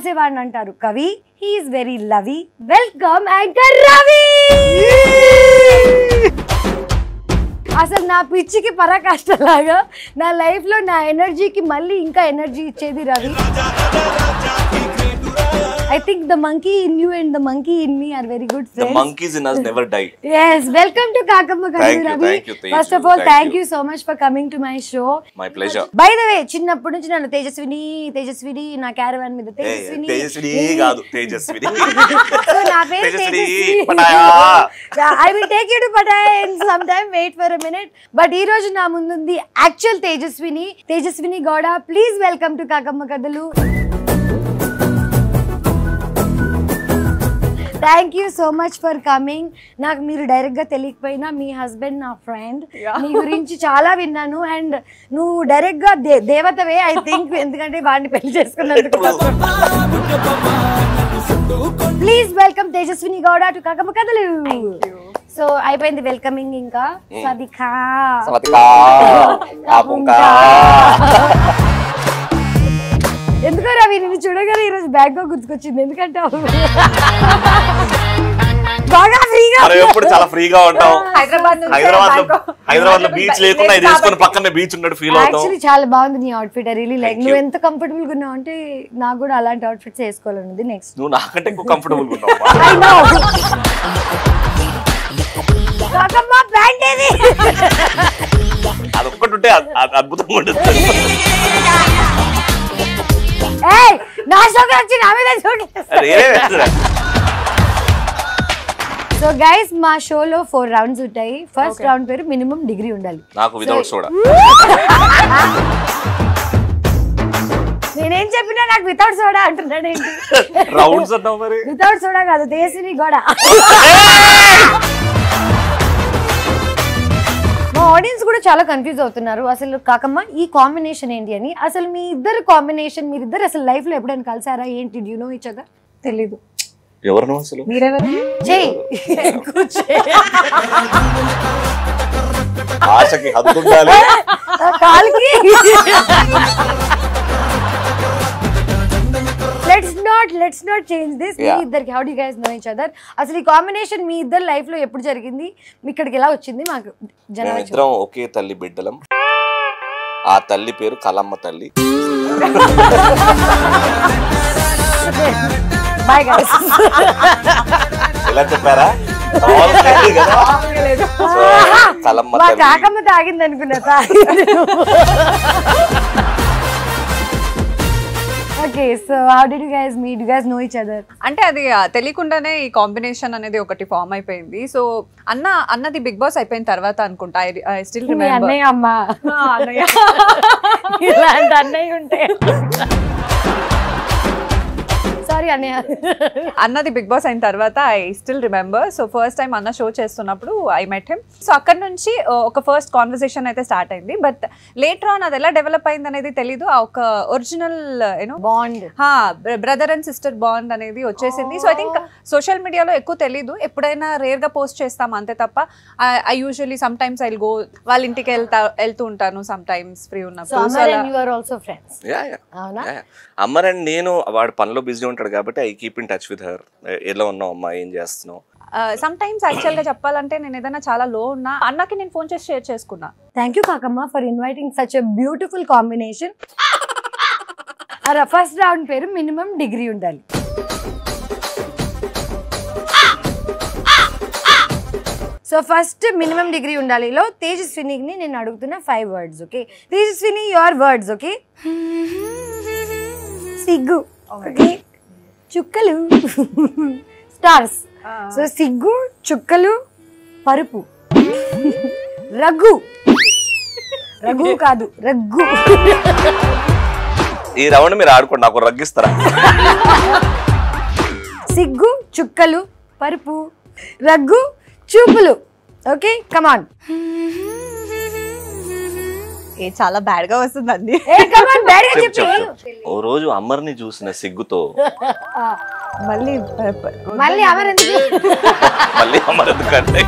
రాసేవాడిని అంటారు కవి. He is very లవీ. Welcome anchor Ravi. అసలు నా పిచ్చికి పరాకాష్టలాగా నా లైఫ్ లో నా ఎనర్జీకి మళ్ళీ ఇంకా ఎనర్జీ ఇచ్చేది Ravi. I think the monkey in you and the monkey in me are very good friends. The monkeys in us never die. Yes, welcome to Kakamma Kadulu Ravi. Thank you. First of all, thank you so much for coming to my show. My pleasure. By the way, చిన్నప్పటి నుంచి నన్ను తేజస్విని నా caravan మీద తేజస్విని కాదు Tejaswini. So నా పేరు Tejaswini I will take you to Pattaya in some time. Wait for a minute. But ఈ రోజు నా ముందుంది actual Tejaswini Gowda. Please welcome to Kakamma Kadulu. Thank you so much for coming. నాకు మీరు డైరెక్ట్ గా తెలియకపోయినా మీ హస్బెండ్ నా ఫ్రెండ్, నీ గురించి చాలా విన్నాను. అండ్ నువ్వు డైరెక్ట్ గా దేవతవే ఐ థింక్, ఎందుకంటే వాడిని పెళ్లి చేసుకున్నందుకు. Please welcome Tejaswini Gowda to Kakamma Kadulu. So అయిపోయింది వెల్కమింగ్. ఇంకా సదికా ఎందుకో రవి నేను చూడగానే ఈరోజు బ్యాగ్ గుర్తుకొచ్చింది. ఎందుకంటే బాగా ఫ్రీగా ఎప్పుడు చాలా ఫ్రీగా ఉంటాం. హైదరాబాద్ లో బీచ్ లేకుండా ఇది వేసుకొని పక్కనే బీచ్ ఉన్నట్టు ఫీల్ అవుతాం. యాక్చువల్లీ చాలా బాగుంది నీ అవుట్ఫిట్. I really like. నువ్వు ఎంత కంఫర్టబుల్ గా ఉన్నావు అంటే నాకు కూడా అలాంటి అవుట్ఫిట్స్ వేసుకోవాలన్నది. నెక్స్ట్ నువ్వు నాకంటే ఎక్కువ కంఫర్టబుల్ గా ఉన్నావు. కాకమ్మ ప్యాంట్ ఏది? అదొక్కటి ఉంటే అద్భుతంగా ఉంటుంది. నా షోకి వచ్చి నా మీద చూడు. సో గైస్ మా షోలో 4 రౌండ్స్ ఉంటాయి. ఫస్ట్ రౌండ్ పేరు మినిమం డిగ్రీ ఉండాలి. నాకు వితౌట్ సోడా. నేనేం చెప్పినా నాకు వితౌట్ సోడా అంటున్నాడు ఏంటి? రౌండ్స్ అన్నావు మరి. వితౌట్ సోడా కాదు, దేశిని గోడ. మా ఆడియన్స్ కూడా చాలా కన్ఫ్యూజ్ అవుతున్నారు అసలు కాకమ్మ ఈ కాంబినేషన్ ఏంటి అని. అసలు మీ ఇద్దరు కాంబినేషన్, మీరిద్దరు అసలు లైఫ్ లో ఎప్పుడైనా కలిసారా ఏంటి? Due know each other? తెలీదు. ఎవరు అసలు? మీరెవరు? ఆశకి హద్దు ఉండాలి. కాలికి let's not change this. మీ ఇద్దరికి how do you guys know each other? అసలు ఈ కాంబినేషన్ మీ ఇద్దరు లైఫ్ లో ఎప్పుడు జరిగింది? ఇక్కడికి ఎలా వచ్చింది? మాకు ఇద్దరం ఒకే తల్లి బిడ్డలం. ఆ తల్లి పేరు కలమ్మ తల్లి. Bye guys. ఎలా చెప్పారా? కలమ్మ తల్లి. కాకమ్మ తాగింది అనుకున్నా. Okay, so how did you guys meet? You guys know each other? అంటే అది తెలియకుండానే ఈ కాంబినేషన్ అనేది ఒకటి ఫామ్ అయిపోయింది. సో అన్నది బిగ్ బాస్ అయిపోయిన తర్వాత అనుకుంటా. I still remember. అన్నయ్య అమ్మా, ఇలాంటి అన్నయ్య ఉంటే సారీ అన్నయ్య. అన్నది బిగ్ బాస్ అయిన తర్వాత I still remember. So first time అన్న షో చేస్తున్నప్పుడు ఐ మెట్ హిమ్. సో అక్కడ నుంచి ఒక ఫస్ట్ కాన్వర్సేషన్ అయితే స్టార్ట్ అయింది. బట్ లేటర్ ఆన్ అది ఎలా డెవలప్ అయింది అనేది తెలీదు. ఆ ఒక original you know bond, brother and sister bond అనేది వచ్చేసింది. సో ఐ థింక్ సోషల్ మీడియాలో ఎక్కువ తెలీదు. ఎప్పుడైనా రేర్ గా పోస్ట్ చేస్తాం అంతే తప్ప. I usually some times I go వాళ్ళ ఇంటికి వెళ్తూ ఉంటాను సమ్ టైమ్స్ ఫ్రీ ఉన్నప్పుడు. అమర్ అండ్ నేను వాడు పనిలో బిజీ ఉంటాడు కాబట్టి I keep in touch with her. ఎలా ఉన్నావు అమ్మా, ఏం చేస్తున్నావు? సమ్ టైమ్స్ యాక్చువల్ గా చెప్పాలంటే నేను ఏదైనా చాలా లో ఉన్నా అన్నకి నేను ఫోన్ చేసి షేర్ చేసుకున్నా. Thank you Kakamma for inviting such a beautiful combination. First round పేరు మినిమం డిగ్రీ ఉండాలి. సో ఫస్ట్ మినిమం డిగ్రీ ఉండాలిలో తేజస్వినికి నేను అడుగుతున్న 5 words. Okay Tejaswini, your words. Okay సిగ్గు, ఓకే చుక్కలు, స్టార్స్. సో సిగ్గు, చుక్కలు, పరుపు, రఘు కాదు రఘు. ఈ రౌండ్ మీరు ఆడుకోండి, నాకు రగ్గిస్తారా? సిగ్గు, చుక్కలు, పరుపు, రఘు, చూపులు. Okay come on. చాలా బ్యాడ్ గా వస్తుందండి. ఓ రోజు అమర్ని చూసిన సిగ్గుతో మళ్ళీ అమర్ ఎందుకు మళ్ళీ అమర్ ఎందుకంటే